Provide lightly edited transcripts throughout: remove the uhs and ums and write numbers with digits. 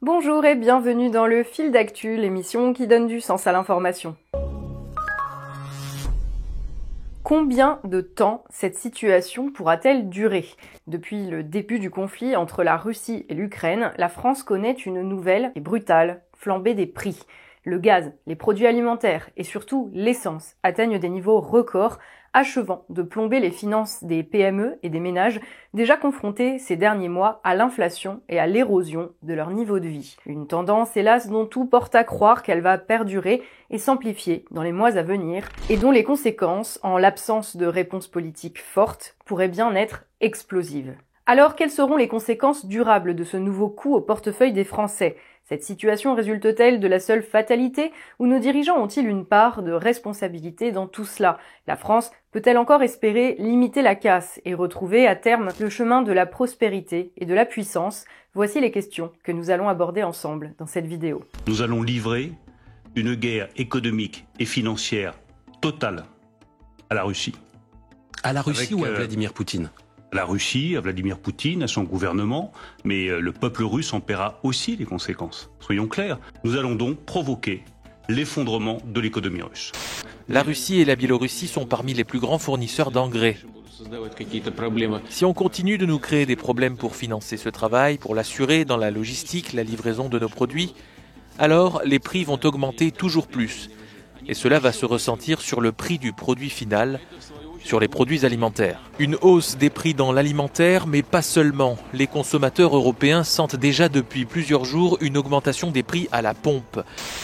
Bonjour et bienvenue dans le Fil d'actu, l'émission qui donne du sens à l'information. Combien de temps cette situation pourra-t-elle durer ? Depuis le début du conflit entre la Russie et l'Ukraine, la France connaît une nouvelle et brutale flambée des prix. Le gaz, les produits alimentaires et surtout l'essence atteignent des niveaux records, achevant de plomber les finances des PME et des ménages déjà confrontés ces derniers mois à l'inflation et à l'érosion de leur niveau de vie. Une tendance, hélas, dont tout porte à croire qu'elle va perdurer et s'amplifier dans les mois à venir et dont les conséquences, en l'absence de réponse politique forte, pourraient bien être explosives. Alors, quelles seront les conséquences durables de ce nouveau coup au portefeuille des Français ? Cette situation résulte-t-elle de la seule fatalité ou nos dirigeants ont-ils une part de responsabilité dans tout cela ? La France peut-elle encore espérer limiter la casse et retrouver à terme le chemin de la prospérité et de la puissance ? Voici les questions que nous allons aborder ensemble dans cette vidéo. Nous allons livrer une guerre économique et financière totale à la Russie. À la Russie ou à Vladimir Poutine ? À la Russie, à Vladimir Poutine, à son gouvernement, mais le peuple russe en paiera aussi les conséquences. Soyons clairs, nous allons donc provoquer l'effondrement de l'économie russe. La Russie et la Biélorussie sont parmi les plus grands fournisseurs d'engrais. Si on continue de nous créer des problèmes pour financer ce travail, pour l'assurer dans la logistique, la livraison de nos produits, alors les prix vont augmenter toujours plus. Et cela va se ressentir sur le prix du produit final, sur les produits alimentaires. Une hausse des prix dans l'alimentaire, mais pas seulement. Les consommateurs européens sentent déjà depuis plusieurs jours une augmentation des prix à la pompe.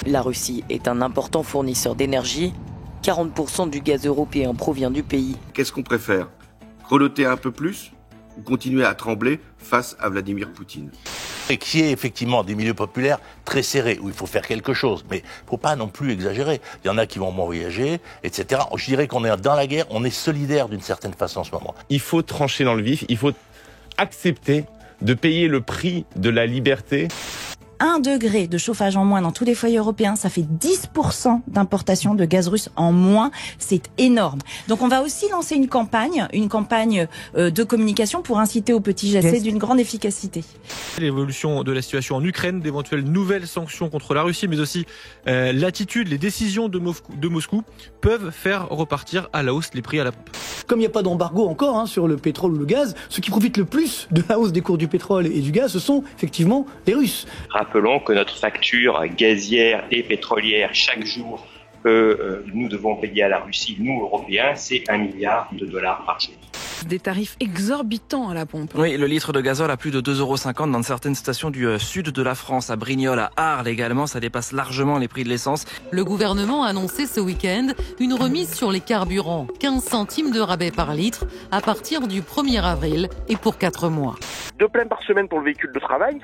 La Russie est un important fournisseur d'énergie. 40% du gaz européen provient du pays. Qu'est-ce qu'on préfère ? Grelotter un peu plus ou continuer à trembler face à Vladimir Poutine ? Et qui est effectivement des milieux populaires très serrés, où il faut faire quelque chose. Mais il ne faut pas non plus exagérer. Il y en a qui vont moins voyager, etc. Je dirais qu'on est dans la guerre, on est solidaire d'une certaine façon en ce moment. Il faut trancher dans le vif, il faut accepter de payer le prix de la liberté. 1 degré de chauffage en moins dans tous les foyers européens, ça fait 10% d'importation de gaz russe en moins. C'est énorme. Donc on va aussi lancer une campagne de communication pour inciter au petit geste. C'est d'une grande efficacité. L'évolution de la situation en Ukraine, d'éventuelles nouvelles sanctions contre la Russie, mais aussi l'attitude, les décisions de Moscou peuvent faire repartir à la hausse les prix à la pompe. Comme il n'y a pas d'embargo encore sur le pétrole ou le gaz, ceux qui profitent le plus de la hausse des cours du pétrole et du gaz, ce sont effectivement les Russes. Rappelons que notre facture gazière et pétrolière chaque jour que nous devons payer à la Russie, nous Européens, c'est $1 milliard par jour. Des tarifs exorbitants à la pompe. Oui, le litre de gazole à plus de 2,50 € dans certaines stations du sud de la France, à Brignoles, à Arles également, ça dépasse largement les prix de l'essence. Le gouvernement a annoncé ce week-end une remise sur les carburants, 15 centimes de rabais par litre à partir du 1er avril et pour 4 mois. 2 pleins par semaine pour le véhicule de travail.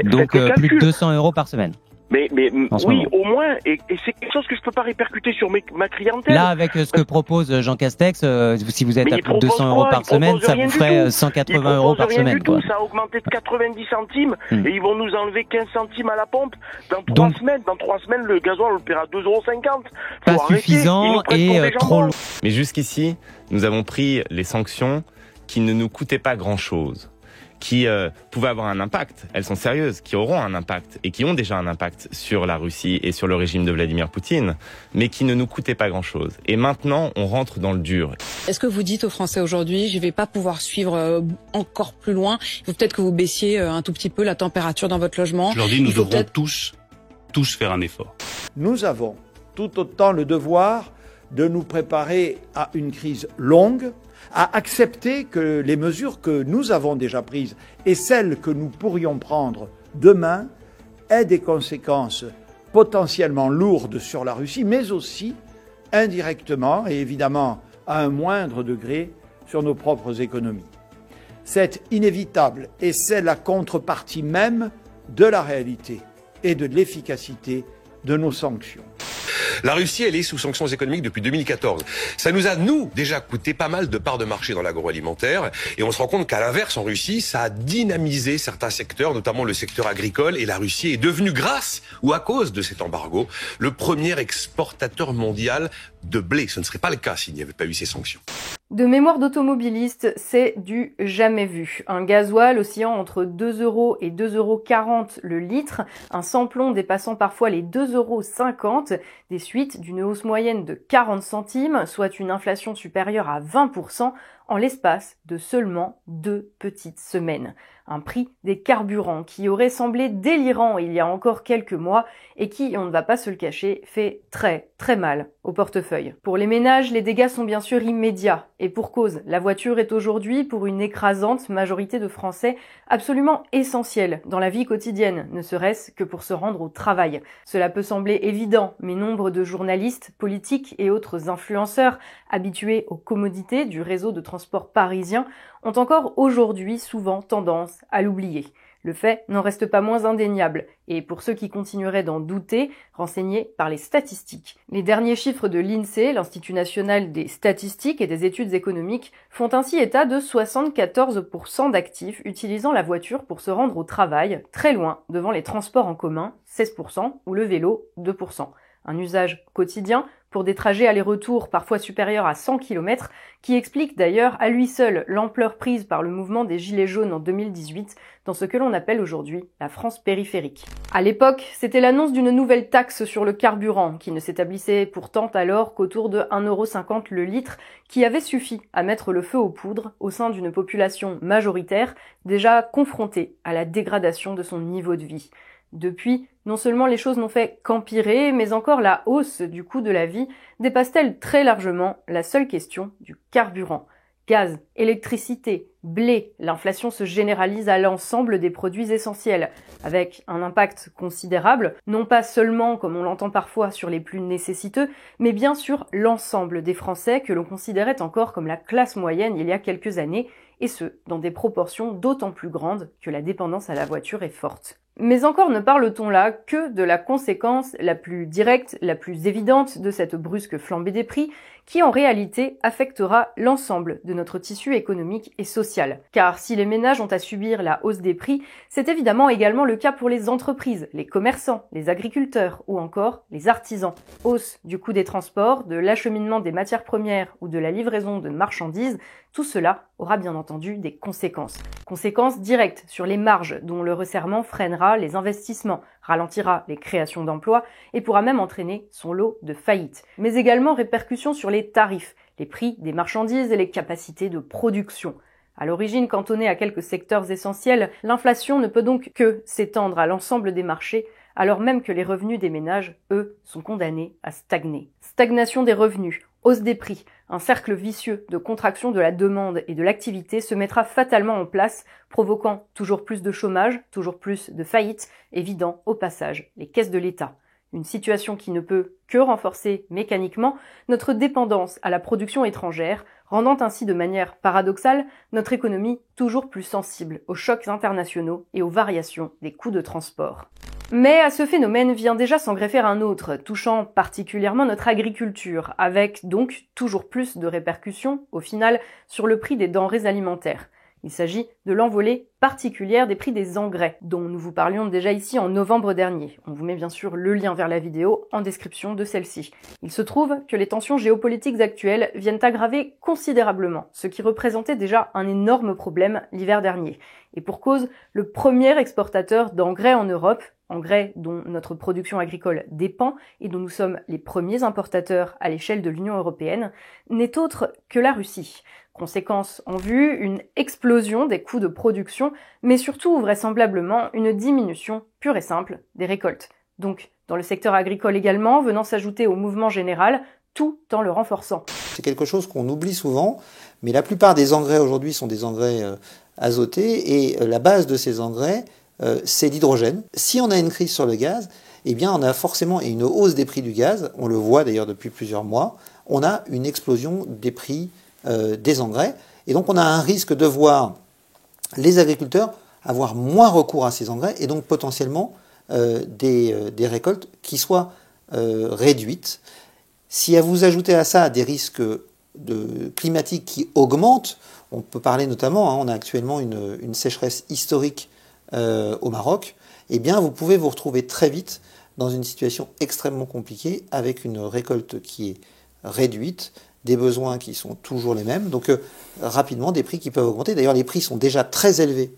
Donc plus de 200 € par semaine. Mais oui, au moins, et c'est quelque chose que je peux pas répercuter sur ma clientèle. Là, avec ce que propose Jean Castex, si vous êtes à plus de 200 € par semaine, ça vous ferait 180 € par semaine. Quoi. Ça a augmenté de 90 centimes et ils vont nous enlever 15 centimes à la pompe. Dans 3 semaines, le gasoil, on le paiera 2,50 €. Pas suffisant et trop lourd. Mais jusqu'ici, nous avons pris les sanctions qui ne nous coûtaient pas grand-chose, qui pouvaient avoir un impact, elles sont sérieuses, qui auront un impact et qui ont déjà un impact sur la Russie et sur le régime de Vladimir Poutine, mais qui ne nous coûtaient pas grand-chose. Et maintenant, on rentre dans le dur. Est-ce que vous dites aux Français aujourd'hui, je ne vais pas pouvoir suivre encore plus loin, il faut peut-être que vous baissiez un tout petit peu la température dans votre logement. Je leur dis, nous devrons tous faire un effort. Nous avons tout autant le devoir de nous préparer à une crise longue, à accepter que les mesures que nous avons déjà prises et celles que nous pourrions prendre demain aient des conséquences potentiellement lourdes sur la Russie, mais aussi indirectement et évidemment à un moindre degré sur nos propres économies. C'est inévitable et c'est la contrepartie même de la réalité et de l'efficacité de nos sanctions. La Russie, elle est sous sanctions économiques depuis 2014. Ça nous a, nous, déjà coûté pas mal de parts de marché dans l'agroalimentaire. Et on se rend compte qu'à l'inverse, en Russie, ça a dynamisé certains secteurs, notamment le secteur agricole. Et la Russie est devenue, grâce ou à cause de cet embargo, le premier exportateur mondial de blé. Ce ne serait pas le cas s'il n'y avait pas eu ces sanctions. De mémoire d'automobiliste, c'est du jamais vu. Un gasoil oscillant entre 2 € et 2,40 € le litre, un samplon dépassant parfois les 2,50 €, des suites d'une hausse moyenne de 40 centimes, soit une inflation supérieure à 20%, en l'espace de seulement 2 petites semaines. Un prix des carburants qui aurait semblé délirant il y a encore quelques mois et qui, on ne va pas se le cacher, fait très mal au portefeuille. Pour les ménages, les dégâts sont bien sûr immédiats et pour cause. La voiture est aujourd'hui, pour une écrasante majorité de Français, absolument essentielle dans la vie quotidienne, ne serait-ce que pour se rendre au travail. Cela peut sembler évident, mais nombre de journalistes, politiques et autres influenceurs habitués aux commodités du réseau de transport parisien ont encore aujourd'hui souvent tendance à l'oublier. Le fait n'en reste pas moins indéniable, et pour ceux qui continueraient d'en douter, renseignés par les statistiques. Les derniers chiffres de l'INSEE, l'Institut national des statistiques et des études économiques, font ainsi état de 74% d'actifs utilisant la voiture pour se rendre au travail, très loin devant les transports en commun, 16%, ou le vélo, 2%. Un usage quotidien pour des trajets aller-retour parfois supérieurs à 100 km, qui explique d'ailleurs à lui seul l'ampleur prise par le mouvement des Gilets jaunes en 2018 dans ce que l'on appelle aujourd'hui la France périphérique. À l'époque, c'était l'annonce d'une nouvelle taxe sur le carburant, qui ne s'établissait pourtant alors qu'autour de 1,50 € le litre, qui avait suffi à mettre le feu aux poudres au sein d'une population majoritaire déjà confrontée à la dégradation de son niveau de vie. Depuis, non seulement les choses n'ont fait qu'empirer, mais encore la hausse du coût de la vie dépasse-t-elle très largement la seule question du carburant. Gaz, électricité, blé, l'inflation se généralise à l'ensemble des produits essentiels, avec un impact considérable, non pas seulement, comme on l'entend parfois, sur les plus nécessiteux, mais bien sur l'ensemble des Français que l'on considérait encore comme la classe moyenne il y a quelques années, et ce, dans des proportions d'autant plus grandes que la dépendance à la voiture est forte. Mais encore ne parle-t-on là que de la conséquence la plus directe, la plus évidente de cette brusque flambée des prix, qui en réalité affectera l'ensemble de notre tissu économique et social. Car si les ménages ont à subir la hausse des prix, c'est évidemment également le cas pour les entreprises, les commerçants, les agriculteurs ou encore les artisans. Hausse du coût des transports, de l'acheminement des matières premières ou de la livraison de marchandises, tout cela aura bien entendu des conséquences. Conséquences directes sur les marges dont le resserrement freinera les investissements, ralentira les créations d'emplois et pourra même entraîner son lot de faillites. Mais également répercussions sur les tarifs, les prix des marchandises et les capacités de production. À l'origine cantonnée à quelques secteurs essentiels, l'inflation ne peut donc que s'étendre à l'ensemble des marchés, alors même que les revenus des ménages, eux, sont condamnés à stagner. Stagnation des revenus, hausse des prix, un cercle vicieux de contraction de la demande et de l'activité se mettra fatalement en place, provoquant toujours plus de chômage, toujours plus de faillites et vidant au passage les caisses de l'État. Une situation qui ne peut que renforcer mécaniquement notre dépendance à la production étrangère, rendant ainsi de manière paradoxale notre économie toujours plus sensible aux chocs internationaux et aux variations des coûts de transport. Mais à ce phénomène vient déjà s'en greffer un autre, touchant particulièrement notre agriculture, avec donc toujours plus de répercussions, au final, sur le prix des denrées alimentaires. Il s'agit de l'envolée particulière des prix des engrais, dont nous vous parlions déjà ici en novembre dernier. On vous met bien sûr le lien vers la vidéo en description de celle-ci. Il se trouve que les tensions géopolitiques actuelles viennent aggraver considérablement, ce qui représentait déjà un énorme problème l'hiver dernier. Et pour cause, le premier exportateur d'engrais en Europe, engrais dont notre production agricole dépend et dont nous sommes les premiers importateurs à l'échelle de l'Union européenne, n'est autre que la Russie. Conséquence en vue, une explosion des coûts de production, mais surtout vraisemblablement une diminution pure et simple des récoltes. Donc, dans le secteur agricole également, venant s'ajouter au mouvement général, tout en le renforçant. C'est quelque chose qu'on oublie souvent, mais la plupart des engrais aujourd'hui sont des engrais azotés, et la base de ces engrais, c'est l'hydrogène. Si on a une crise sur le gaz, eh bien on a forcément une hausse des prix du gaz, on le voit d'ailleurs depuis plusieurs mois, on a une explosion des prix des engrais, et donc on a un risque de voir les agriculteurs avoir moins recours à ces engrais, et donc potentiellement des récoltes qui soient réduites. Si vous ajoutez à ça des risques climatiques qui augmentent, on peut parler notamment, on a actuellement une sécheresse historique au Maroc, eh bien vous pouvez vous retrouver très vite dans une situation extrêmement compliquée avec une récolte qui est réduite des besoins qui sont toujours les mêmes. Donc rapidement, des prix qui peuvent augmenter. D'ailleurs, les prix sont déjà très élevés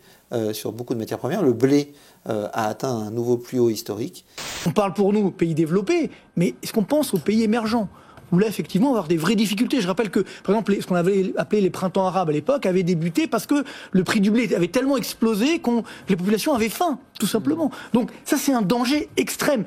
sur beaucoup de matières premières. Le blé a atteint un nouveau plus haut historique. On parle pour nous pays développés, mais est-ce qu'on pense aux pays émergents où là, effectivement, on va avoir des vraies difficultés. Je rappelle que, par exemple, ce qu'on avait appelé les printemps arabes à l'époque avait débuté parce que le prix du blé avait tellement explosé que les populations avaient faim, tout simplement. Donc ça, c'est un danger extrême.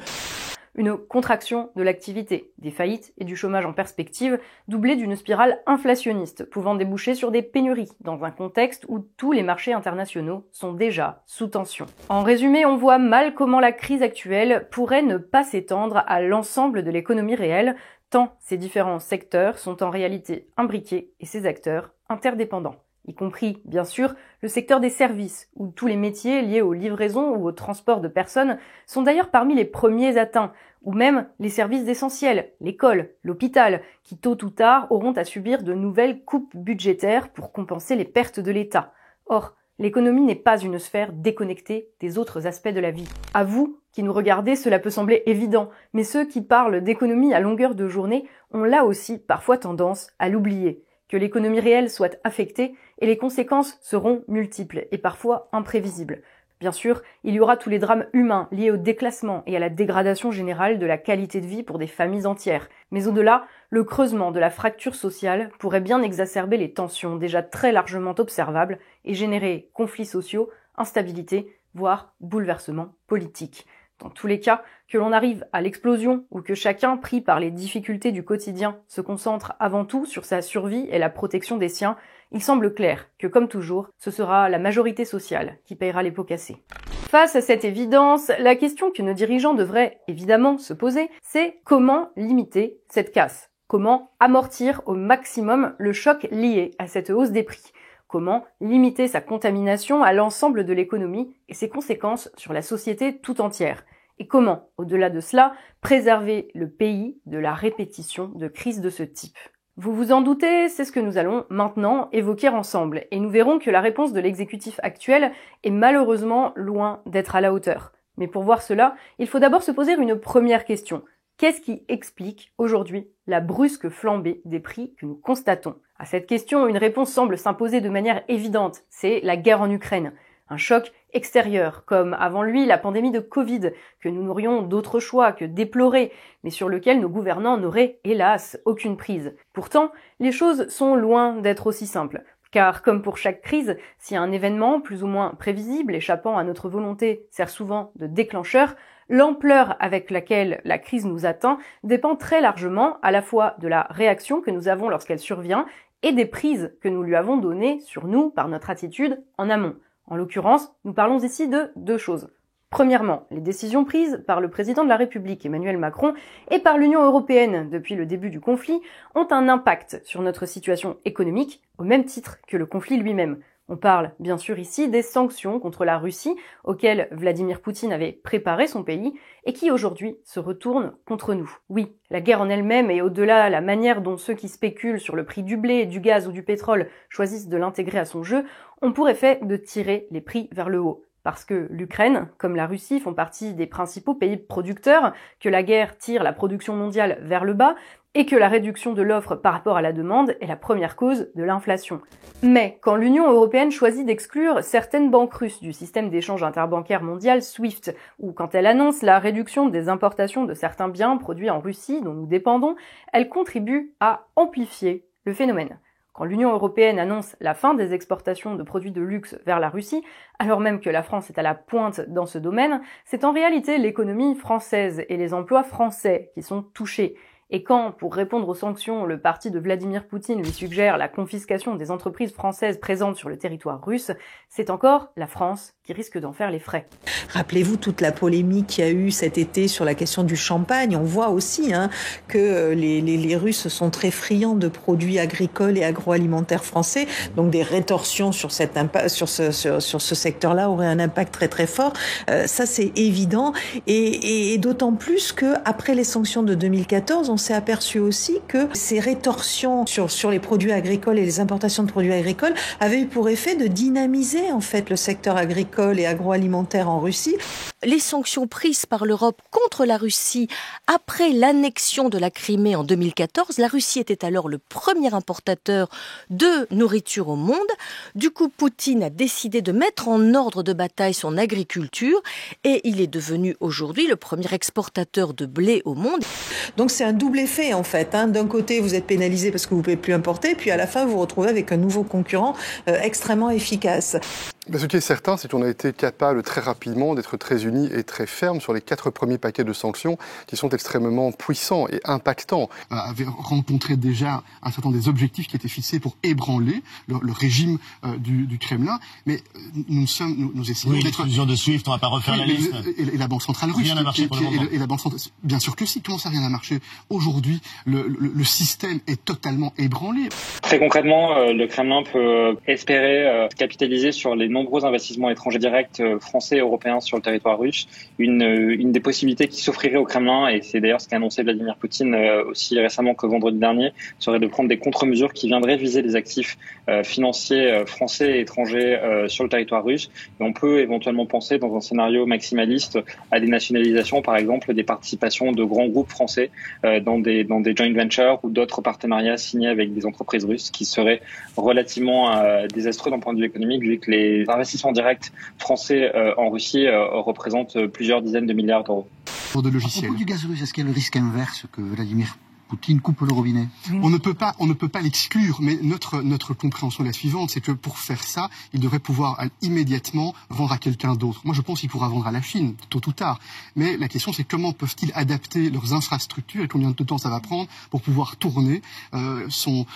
Une contraction de l'activité, des faillites et du chômage en perspective, doublée d'une spirale inflationniste pouvant déboucher sur des pénuries dans un contexte où tous les marchés internationaux sont déjà sous tension. En résumé, on voit mal comment la crise actuelle pourrait ne pas s'étendre à l'ensemble de l'économie réelle, tant ces différents secteurs sont en réalité imbriqués et ces acteurs interdépendants. Y compris, bien sûr, le secteur des services, où tous les métiers liés aux livraisons ou au transport de personnes sont d'ailleurs parmi les premiers atteints, ou même les services essentiels, l'école, l'hôpital, qui tôt ou tard auront à subir de nouvelles coupes budgétaires pour compenser les pertes de l'État. Or, l'économie n'est pas une sphère déconnectée des autres aspects de la vie. À vous, qui nous regardez, cela peut sembler évident, mais ceux qui parlent d'économie à longueur de journée ont là aussi parfois tendance à l'oublier. Que l'économie réelle soit affectée et les conséquences seront multiples et parfois imprévisibles. Bien sûr, il y aura tous les drames humains liés au déclassement et à la dégradation générale de la qualité de vie pour des familles entières. Mais au-delà, le creusement de la fracture sociale pourrait bien exacerber les tensions déjà très largement observables et générer conflits sociaux, instabilité, voire bouleversements politiques. Dans tous les cas, que l'on arrive à l'explosion ou que chacun, pris par les difficultés du quotidien, se concentre avant tout sur sa survie et la protection des siens, il semble clair que, comme toujours, ce sera la majorité sociale qui paiera les pots cassés. Face à cette évidence, la question que nos dirigeants devraient évidemment se poser, c'est comment limiter cette casse ? Comment amortir au maximum le choc lié à cette hausse des prix ? Comment limiter sa contamination à l'ensemble de l'économie et ses conséquences sur la société tout entière? Et comment, au-delà de cela, préserver le pays de la répétition de crises de ce type? Vous vous en doutez, c'est ce que nous allons maintenant évoquer ensemble, et nous verrons que la réponse de l'exécutif actuel est malheureusement loin d'être à la hauteur. Mais pour voir cela, il faut d'abord se poser une première question. Qu'est-ce qui explique aujourd'hui la brusque flambée des prix que nous constatons? À cette question, une réponse semble s'imposer de manière évidente, c'est la guerre en Ukraine. Un choc extérieur, comme avant lui la pandémie de Covid, que nous n'aurions d'autre choix que déplorer, mais sur lequel nos gouvernants n'auraient, hélas, aucune prise. Pourtant, les choses sont loin d'être aussi simples. Car, comme pour chaque crise, si un événement plus ou moins prévisible, échappant à notre volonté, sert souvent de déclencheur, l'ampleur avec laquelle la crise nous atteint dépend très largement à la fois de la réaction que nous avons lorsqu'elle survient et des prises que nous lui avons données sur nous par notre attitude en amont. En l'occurrence, nous parlons ici de deux choses. Premièrement, les décisions prises par le président de la République Emmanuel Macron et par l'Union européenne depuis le début du conflit ont un impact sur notre situation économique au même titre que le conflit lui-même. On parle bien sûr ici des sanctions contre la Russie auxquelles Vladimir Poutine avait préparé son pays et qui aujourd'hui se retournent contre nous. Oui, la guerre en elle-même et au-delà la manière dont ceux qui spéculent sur le prix du blé, du gaz ou du pétrole choisissent de l'intégrer à son jeu ont pour effet de tirer les prix vers le haut. Parce que l'Ukraine, comme la Russie, font partie des principaux pays producteurs, que la guerre tire la production mondiale vers le bas et que la réduction de l'offre par rapport à la demande est la première cause de l'inflation. Mais quand l'Union européenne choisit d'exclure certaines banques russes du système d'échange interbancaire mondial SWIFT, ou quand elle annonce la réduction des importations de certains biens produits en Russie dont nous dépendons, elle contribue à amplifier le phénomène. Quand l'Union européenne annonce la fin des exportations de produits de luxe vers la Russie, alors même que la France est à la pointe dans ce domaine, c'est en réalité l'économie française et les emplois français qui sont touchés. Et quand, pour répondre aux sanctions, le parti de Vladimir Poutine lui suggère la confiscation des entreprises françaises présentes sur le territoire russe, c'est encore la France qui risque d'en faire les frais. Rappelez-vous toute la polémique qu'il y a eu cet été sur la question du champagne. On voit aussi que les Russes sont très friands de produits agricoles et agroalimentaires français, donc des rétorsions sur ce secteur-là auraient un impact très très fort. Ça c'est évident, et d'autant plus que après les sanctions de 2014, on s'est aperçu aussi que ces rétorsions sur les produits agricoles et les importations de produits agricoles avaient eu pour effet de dynamiser en fait le secteur agricole et agroalimentaire en Russie. les sanctions prises par l'Europe contre la Russie après l'annexion de la Crimée en 2014. La Russie était alors le premier importateur de nourriture au monde. Du coup, Poutine a décidé de mettre en ordre de bataille son agriculture et il est devenu aujourd'hui le premier exportateur de blé au monde. Donc c'est un double effet en fait. D'un côté, vous êtes pénalisé parce que vous ne pouvez plus importer, puis à la fin, vous vous retrouvez avec un nouveau concurrent extrêmement efficace. Ce qui est certain, c'est qu'on a été capable très rapidement d'être très unis et très fermes sur les 4 premiers paquets de sanctions qui sont extrêmement puissants et impactants. Avait rencontré déjà un certain nombre des objectifs qui étaient fixés pour ébranler le régime du Kremlin, mais nous essayons d'être... l'exclusion de SWIFT, on ne va pas refaire la liste. Et la Banque centrale russe. Rien n'a marché pour le moment. Et la Banque centrale, bien sûr que si, comment ça rien n'a marché? Aujourd'hui, le système est totalement ébranlé. Très concrètement, le Kremlin peut espérer capitaliser sur les nombreux investissements étrangers directs français et européens sur le territoire russe. Une des possibilités qui s'offrirait au Kremlin, et c'est d'ailleurs ce qu'a annoncé Vladimir Poutine aussi récemment que vendredi dernier, serait de prendre des contre-mesures qui viendraient viser les actifs financiers français et étrangers sur le territoire russe. Et on peut éventuellement penser, dans un scénario maximaliste, à des nationalisations, par exemple, des participations de grands groupes français dans des joint ventures ou d'autres partenariats signés avec des entreprises russes qui seraient relativement désastreux d'un point de vue économique, vu que les investissements directs français en Russie représentent plusieurs dizaines de milliards d'euros. Pour de logiciels. À propos du gaz russe, est-ce qu'il y a le risque inverse que Vladimir Poutine coupe le robinet? On ne peut pas l'exclure, mais notre compréhension est la suivante, c'est que pour faire ça, il devrait pouvoir immédiatement vendre à quelqu'un d'autre. Moi, je pense qu'il pourra vendre à la Chine, tôt ou tard. Mais la question, c'est comment peuvent-ils adapter leurs infrastructures et combien de temps ça va prendre pour pouvoir tourner son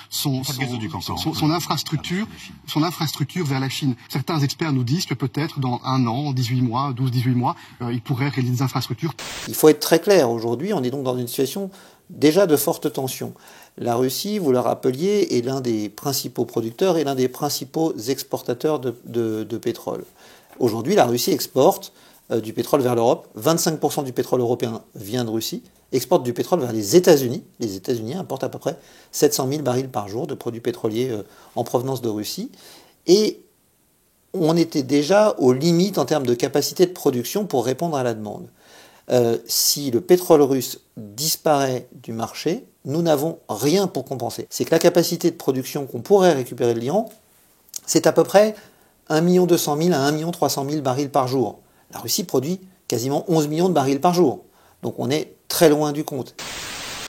infrastructure vers la Chine. Certains experts nous disent que peut-être dans 1 an, 18 mois, 12-18 mois, ils pourraient réaliser des infrastructures. Il faut être très clair. Aujourd'hui, on est donc dans une situation déjà de forte tension. La Russie, vous le rappeliez, est l'un des principaux producteurs et l'un des principaux exportateurs de pétrole. Aujourd'hui, la Russie exporte du pétrole vers l'Europe. 25% du pétrole européen vient de Russie. Exporte du pétrole vers les États-Unis. Les États-Unis importent à peu près 700 000 barils par jour de produits pétroliers en provenance de Russie. Et on était déjà aux limites en termes de capacité de production pour répondre à la demande. Si le pétrole russe disparaît du marché, nous n'avons rien pour compenser. C'est que la capacité de production qu'on pourrait récupérer de l'Iran, c'est à peu près 1 200 000 à 1 300 000 barils par jour. La Russie produit quasiment 11 millions de barils par jour. Donc on est très loin du compte.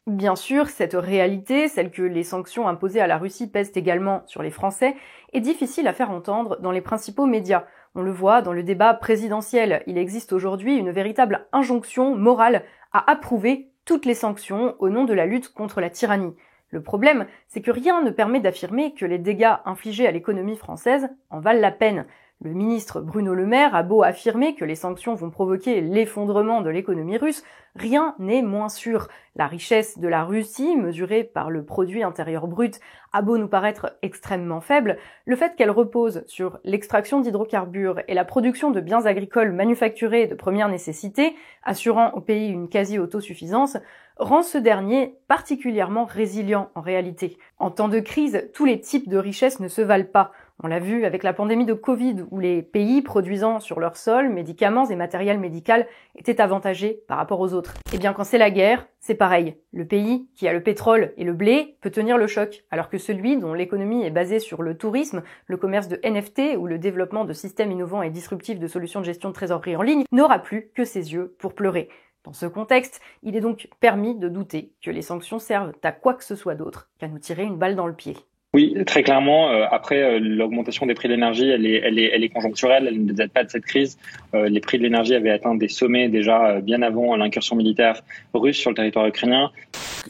Bien sûr, cette réalité, celle que les sanctions imposées à la Russie pèsent également sur les Français, est difficile à faire entendre dans les principaux médias. On le voit dans le débat présidentiel. Il existe aujourd'hui une véritable injonction morale à approuver toutes les sanctions au nom de la lutte contre la tyrannie. Le problème, c'est que rien ne permet d'affirmer que les dégâts infligés à l'économie française en valent la peine. Le ministre Bruno Le Maire a beau affirmer que les sanctions vont provoquer l'effondrement de l'économie russe, rien n'est moins sûr. La richesse de la Russie, mesurée par le produit intérieur brut, a beau nous paraître extrêmement faible, le fait qu'elle repose sur l'extraction d'hydrocarbures et la production de biens agricoles manufacturés de première nécessité, assurant au pays une quasi-autosuffisance, rend ce dernier particulièrement résilient en réalité. En temps de crise, tous les types de richesses ne se valent pas. On l'a vu avec la pandémie de Covid, où les pays produisant sur leur sol médicaments et matériel médical étaient avantagés par rapport aux autres. Et bien quand c'est la guerre, c'est pareil. Le pays qui a le pétrole et le blé peut tenir le choc, alors que celui dont l'économie est basée sur le tourisme, le commerce de NFT ou le développement de systèmes innovants et disruptifs de solutions de gestion de trésorerie en ligne n'aura plus que ses yeux pour pleurer. Dans ce contexte, il est donc permis de douter que les sanctions servent à quoi que ce soit d'autre qu'à nous tirer une balle dans le pied. Oui, très clairement. Après, l'augmentation des prix de l'énergie, elle est conjoncturelle. Elle ne date pas de cette crise. Les prix de l'énergie avaient atteint des sommets déjà bien avant l'incursion militaire russe sur le territoire ukrainien.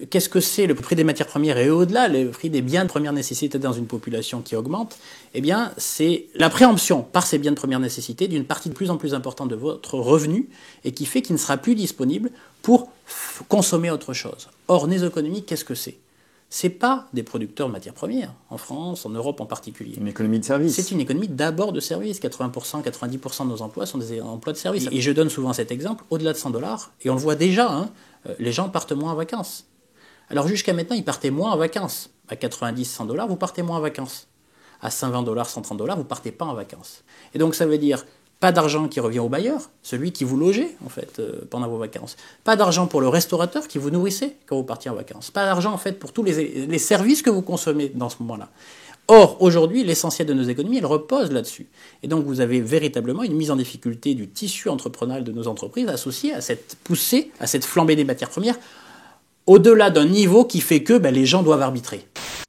Qu'est-ce que c'est le prix des matières premières et au-delà, le prix des biens de première nécessité dans une population qui augmente? Eh bien, c'est la préemption par ces biens de première nécessité d'une partie de plus en plus importante de votre revenu et qui fait qu'il ne sera plus disponible pour consommer autre chose. Or, néso-économique, qu'est-ce que c'est? C'est pas des producteurs de matières premières, en France, en Europe en particulier. Une économie de services. C'est une économie d'abord de services. 80%, 90% de nos emplois sont des emplois de services. Et je donne souvent cet exemple, au-delà de $100, et on le voit déjà, les gens partent moins en vacances. Alors jusqu'à maintenant, ils partaient moins en vacances. À 90, $100, vous partez moins en vacances. À 120 $, 130 $, vous partez pas en vacances. Et donc ça veut dire Pas d'argent qui revient au bailleur, celui qui vous logeait en fait pendant vos vacances. Pas d'argent pour le restaurateur qui vous nourrissait quand vous partiez en vacances. Pas d'argent en fait pour tous les services que vous consommez dans ce moment-là. Or, aujourd'hui, l'essentiel de nos économies, elle repose là-dessus. Et donc, vous avez véritablement une mise en difficulté du tissu entrepreneurial de nos entreprises associée à cette poussée, à cette flambée des matières premières, au-delà d'un niveau qui fait que les gens doivent arbitrer.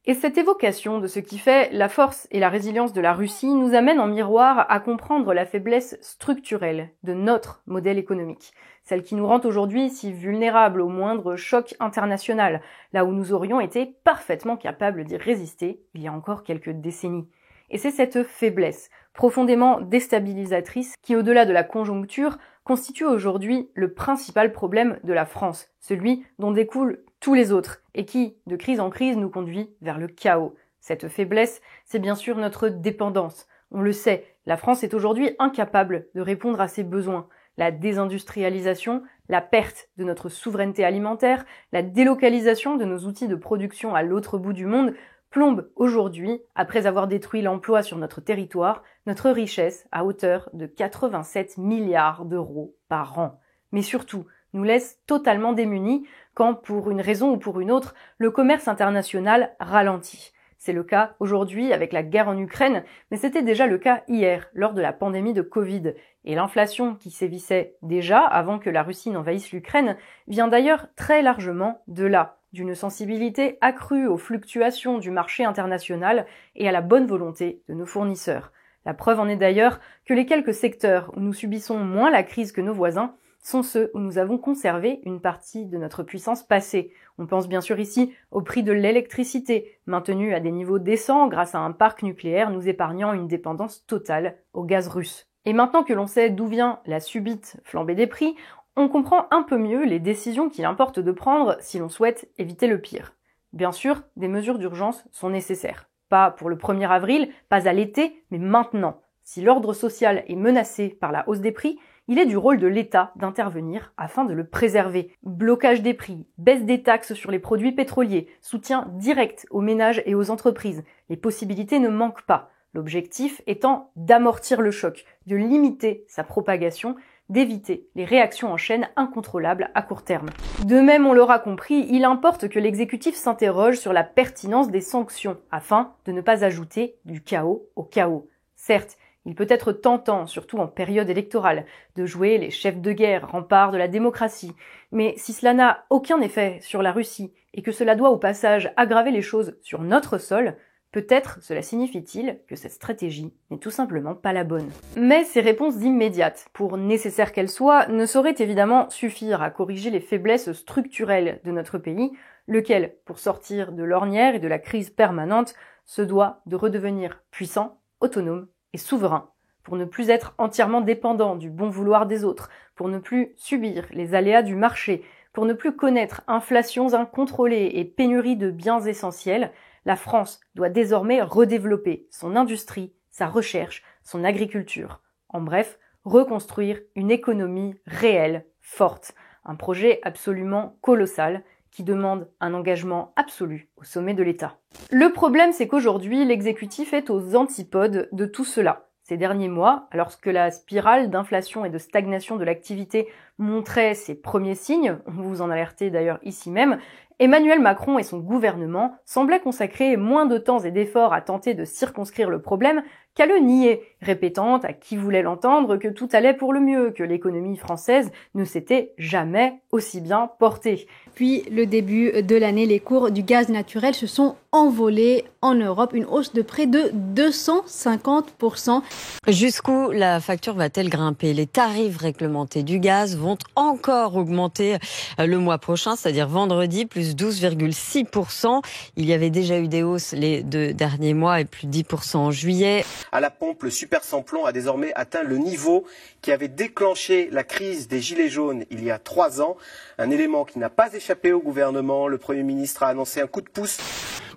Et cette évocation de ce qui fait la force et la résilience de la Russie nous amène en miroir à comprendre la faiblesse structurelle de notre modèle économique, celle qui nous rend aujourd'hui si vulnérables au moindre choc international, là où nous aurions été parfaitement capables d'y résister il y a encore quelques décennies. Et c'est cette faiblesse, profondément déstabilisatrice, qui, au-delà de la conjoncture, constitue aujourd'hui le principal problème de la France, celui dont découlent tous les autres, et qui, de crise en crise, nous conduit vers le chaos. Cette faiblesse, c'est bien sûr notre dépendance. On le sait, la France est aujourd'hui incapable de répondre à ses besoins. La désindustrialisation, la perte de notre souveraineté alimentaire, la délocalisation de nos outils de production à l'autre bout du monde plombe aujourd'hui, après avoir détruit l'emploi sur notre territoire, notre richesse à hauteur de 87 milliards d'euros par an. Mais surtout, nous laisse totalement démunis quand, pour une raison ou pour une autre, le commerce international ralentit. C'est le cas aujourd'hui avec la guerre en Ukraine, mais c'était déjà le cas hier, lors de la pandémie de Covid. Et l'inflation qui sévissait déjà avant que la Russie n'envahisse l'Ukraine vient d'ailleurs très largement de là, d'une sensibilité accrue aux fluctuations du marché international et à la bonne volonté de nos fournisseurs. La preuve en est d'ailleurs que les quelques secteurs où nous subissons moins la crise que nos voisins sont ceux où nous avons conservé une partie de notre puissance passée. On pense bien sûr ici au prix de l'électricité, maintenu à des niveaux décents grâce à un parc nucléaire nous épargnant une dépendance totale au gaz russe. Et maintenant que l'on sait d'où vient la subite flambée des prix, on comprend un peu mieux les décisions qu'il importe de prendre si l'on souhaite éviter le pire. Bien sûr, des mesures d'urgence sont nécessaires. Pas pour le 1er avril, pas à l'été, mais maintenant. Si l'ordre social est menacé par la hausse des prix, il est du rôle de l'État d'intervenir afin de le préserver. Blocage des prix, baisse des taxes sur les produits pétroliers, soutien direct aux ménages et aux entreprises. Les possibilités ne manquent pas. L'objectif étant d'amortir le choc, de limiter sa propagation, d'éviter les réactions en chaîne incontrôlables à court terme. De même, on l'aura compris, il importe que l'exécutif s'interroge sur la pertinence des sanctions afin de ne pas ajouter du chaos au chaos. Certes, il peut être tentant, surtout en période électorale, de jouer les chefs de guerre, remparts de la démocratie. Mais si cela n'a aucun effet sur la Russie et que cela doit au passage aggraver les choses sur notre sol, peut-être cela signifie-t-il que cette stratégie n'est tout simplement pas la bonne. Mais ces réponses immédiates, pour nécessaires qu'elles soient, ne sauraient évidemment suffire à corriger les faiblesses structurelles de notre pays, lequel, pour sortir de l'ornière et de la crise permanente, se doit de redevenir puissant, autonome et souverain, pour ne plus être entièrement dépendant du bon vouloir des autres, pour ne plus subir les aléas du marché, pour ne plus connaître inflations incontrôlées et pénuries de biens essentiels. La France doit désormais redévelopper son industrie, sa recherche, son agriculture. En bref, reconstruire une économie réelle, forte. Un projet absolument colossal qui demande un engagement absolu au sommet de l'État. Le problème, c'est qu'aujourd'hui, l'exécutif est aux antipodes de tout cela. Ces derniers mois, alors que la spirale d'inflation et de stagnation de l'activité montrait ses premiers signes, on vous en alertait d'ailleurs ici même, Emmanuel Macron et son gouvernement semblaient consacrer moins de temps et d'efforts à tenter de circonscrire le problème qu'à le nier, répétant à qui voulait l'entendre que tout allait pour le mieux, que l'économie française ne s'était jamais aussi bien portée. Puis, le début de l'année, les cours du gaz naturel se sont envolés en Europe, une hausse de près de 250%. Jusqu'où la facture va-t-elle grimper? Les tarifs réglementés du gaz vont encore augmenter le mois prochain, c'est-à-dire vendredi, plus 12,6%. Il y avait déjà eu des hausses les 2 derniers mois et plus de 10% en juillet. À la pompe, le super sans-plomb a désormais atteint le niveau qui avait déclenché la crise des Gilets jaunes il y a 3 ans. Un élément qui n'a pas échappé au gouvernement. Le Premier ministre a annoncé un coup de pouce.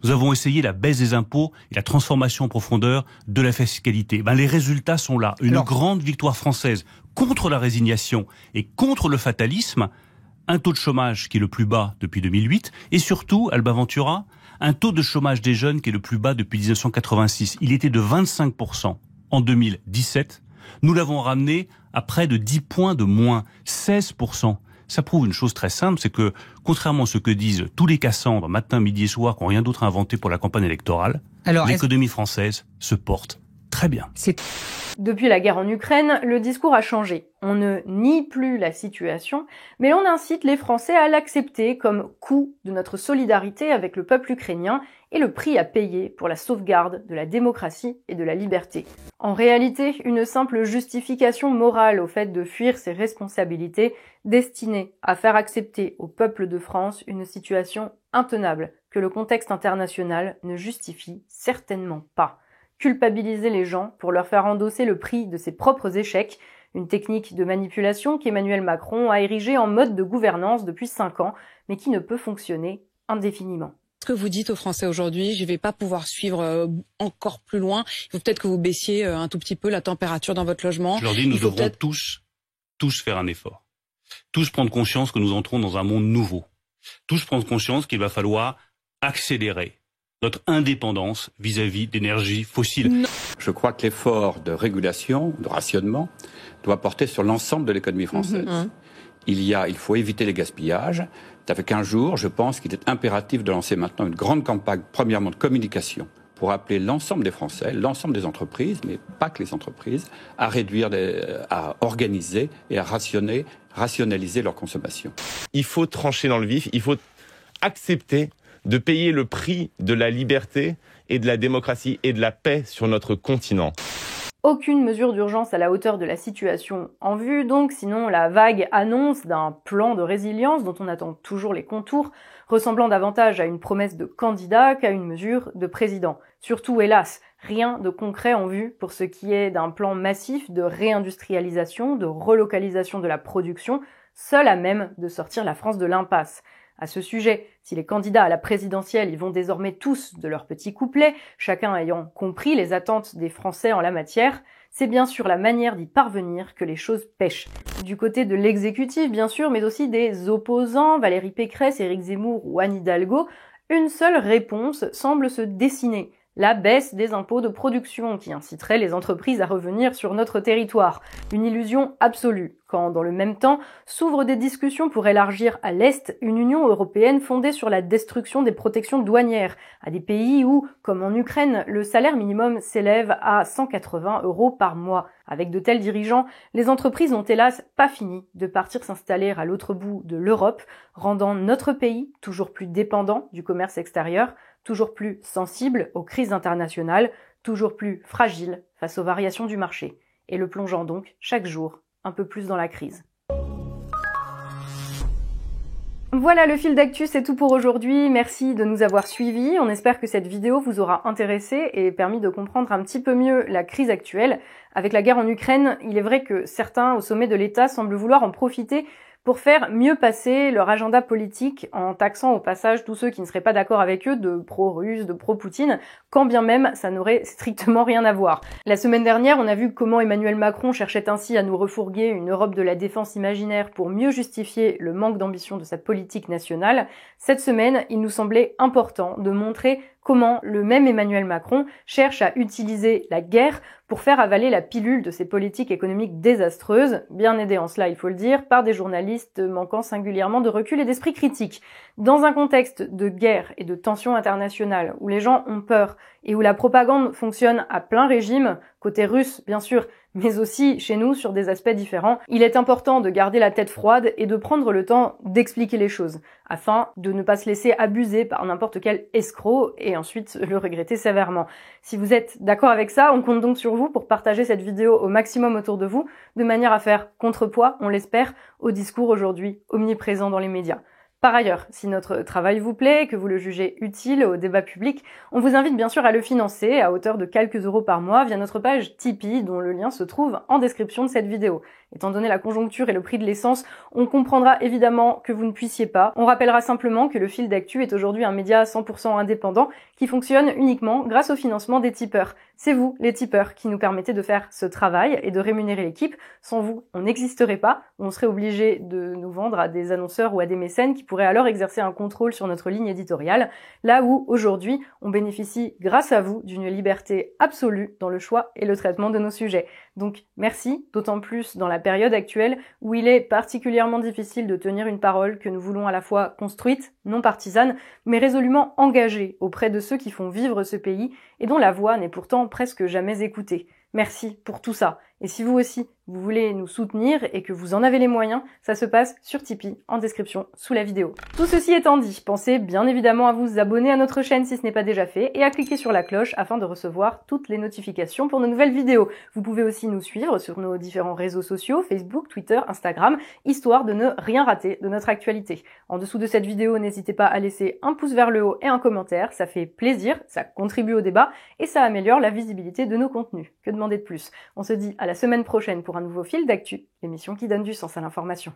Nous avons essayé la baisse des impôts et la transformation en profondeur de la fiscalité. Les résultats sont là. Une grande victoire française contre la résignation et contre le fatalisme. Un taux de chômage qui est le plus bas depuis 2008. Et surtout, Alba Ventura, un taux de chômage des jeunes qui est le plus bas depuis 1986. Il était de 25% en 2017. Nous l'avons ramené à près de 10 points de moins, 16%. Ça prouve une chose très simple, c'est que, contrairement à ce que disent tous les Cassandres, matin, midi et soir, qui n'ont rien d'autre à inventer pour la campagne électorale, l'économie française se porte très bien. Depuis la guerre en Ukraine, le discours a changé. On ne nie plus la situation, mais on incite les Français à l'accepter comme coût de notre solidarité avec le peuple ukrainien et le prix à payer pour la sauvegarde de la démocratie et de la liberté. En réalité, une simple justification morale au fait de fuir ses responsabilités destinée à faire accepter au peuple de France une situation intenable que le contexte international ne justifie certainement pas. Culpabiliser les gens pour leur faire endosser le prix de ses propres échecs, une technique de manipulation qu'Emmanuel Macron a érigée en mode de gouvernance depuis 5 ans, mais qui ne peut fonctionner indéfiniment. Ce que vous dites aux Français aujourd'hui, je ne vais pas pouvoir suivre encore plus loin. Il faut peut-être que vous baissiez un tout petit peu la température dans votre logement. Je leur dis, nous devrons tous faire un effort. Tous prendre conscience que nous entrons dans un monde nouveau. Tous prendre conscience qu'il va falloir accélérer notre indépendance vis-à-vis d'énergies fossiles. Je crois que l'effort de régulation, de rationnement, doit porter sur l'ensemble de l'économie française. Il faut éviter les gaspillages. Ça fait 15 jours, je pense qu'il est impératif de lancer maintenant une grande campagne, premièrement de communication, pour appeler l'ensemble des Français, l'ensemble des entreprises, mais pas que les entreprises, à réduire, à organiser et à rationaliser leur consommation. Il faut trancher dans le vif, il faut accepter de payer le prix de la liberté et de la démocratie et de la paix sur notre continent. Aucune mesure d'urgence à la hauteur de la situation en vue, donc, sinon la vague annonce d'un plan de résilience dont on attend toujours les contours, ressemblant davantage à une promesse de candidat qu'à une mesure de président. Surtout, hélas, rien de concret en vue pour ce qui est d'un plan massif de réindustrialisation, de relocalisation de la production, seul à même de sortir la France de l'impasse. À ce sujet, si les candidats à la présidentielle y vont désormais tous de leur petit couplet, chacun ayant compris les attentes des Français en la matière, c'est bien sûr la manière d'y parvenir que les choses pêchent. Du côté de l'exécutif, bien sûr, mais aussi des opposants, Valérie Pécresse, Éric Zemmour ou Anne Hidalgo, une seule réponse semble se dessiner. La baisse des impôts de production qui inciterait les entreprises à revenir sur notre territoire. Une illusion absolue, quand dans le même temps s'ouvrent des discussions pour élargir à l'Est une Union européenne fondée sur la destruction des protections douanières, à des pays où, comme en Ukraine, le salaire minimum s'élève à 180 € par mois. Avec de tels dirigeants, les entreprises n'ont hélas pas fini de partir s'installer à l'autre bout de l'Europe, rendant notre pays toujours plus dépendant du commerce extérieur, toujours plus sensible aux crises internationales, toujours plus fragile face aux variations du marché, et le plongeant donc, chaque jour, un peu plus dans la crise. Voilà, le fil d'actu, c'est tout pour aujourd'hui. Merci de nous avoir suivis. On espère que cette vidéo vous aura intéressé et permis de comprendre un petit peu mieux la crise actuelle. Avec la guerre en Ukraine, il est vrai que certains au sommet de l'État semblent vouloir en profiter pour faire mieux passer leur agenda politique en taxant au passage tous ceux qui ne seraient pas d'accord avec eux de pro-russe, de pro-Poutine, quand bien même ça n'aurait strictement rien à voir. La semaine dernière, on a vu comment Emmanuel Macron cherchait ainsi à nous refourguer une Europe de la défense imaginaire pour mieux justifier le manque d'ambition de sa politique nationale. Cette semaine, il nous semblait important de montrer comment le même Emmanuel Macron cherche à utiliser la guerre pour faire avaler la pilule de ses politiques économiques désastreuses, bien aidé en cela, il faut le dire, par des journalistes manquant singulièrement de recul et d'esprit critique. Dans un contexte de guerre et de tensions internationales, où les gens ont peur et où la propagande fonctionne à plein régime, côté russe bien sûr, mais aussi chez nous sur des aspects différents, il est important de garder la tête froide et de prendre le temps d'expliquer les choses, afin de ne pas se laisser abuser par n'importe quel escroc et ensuite le regretter sévèrement. Si vous êtes d'accord avec ça, on compte donc sur vous pour partager cette vidéo au maximum autour de vous, de manière à faire contrepoids, on l'espère, au discours aujourd'hui omniprésent dans les médias. Par ailleurs, si notre travail vous plaît, que vous le jugez utile au débat public, on vous invite bien sûr à le financer à hauteur de quelques euros par mois via notre page Tipeee dont le lien se trouve en description de cette vidéo. Étant donné la conjoncture et le prix de l'essence, on comprendra évidemment que vous ne puissiez pas. On rappellera simplement que le fil d'actu est aujourd'hui un média 100% indépendant qui fonctionne uniquement grâce au financement des tipeurs. C'est vous, les tipeurs, qui nous permettez de faire ce travail et de rémunérer l'équipe. Sans vous, on n'existerait pas. On serait obligé de nous vendre à des annonceurs ou à des mécènes qui pourraient alors exercer un contrôle sur notre ligne éditoriale, là où, aujourd'hui, on bénéficie, grâce à vous, d'une liberté absolue dans le choix et le traitement de nos sujets. Donc merci, d'autant plus dans la période actuelle où il est particulièrement difficile de tenir une parole que nous voulons à la fois construite, non partisane, mais résolument engagée auprès de ceux qui font vivre ce pays et dont la voix n'est pourtant presque jamais écoutée. Merci pour tout ça. Et si vous aussi, vous voulez nous soutenir et que vous en avez les moyens, ça se passe sur Tipeee, en description sous la vidéo. Tout ceci étant dit, pensez bien évidemment à vous abonner à notre chaîne si ce n'est pas déjà fait et à cliquer sur la cloche afin de recevoir toutes les notifications pour nos nouvelles vidéos. Vous pouvez aussi nous suivre sur nos différents réseaux sociaux, Facebook, Twitter, Instagram, histoire de ne rien rater de notre actualité. En dessous de cette vidéo, n'hésitez pas à laisser un pouce vers le haut et un commentaire, ça fait plaisir, ça contribue au débat et ça améliore la visibilité de nos contenus. Que demander de plus? On se dit à la semaine prochaine pour un nouveau fil d'actu, l'émission qui donne du sens à l'information.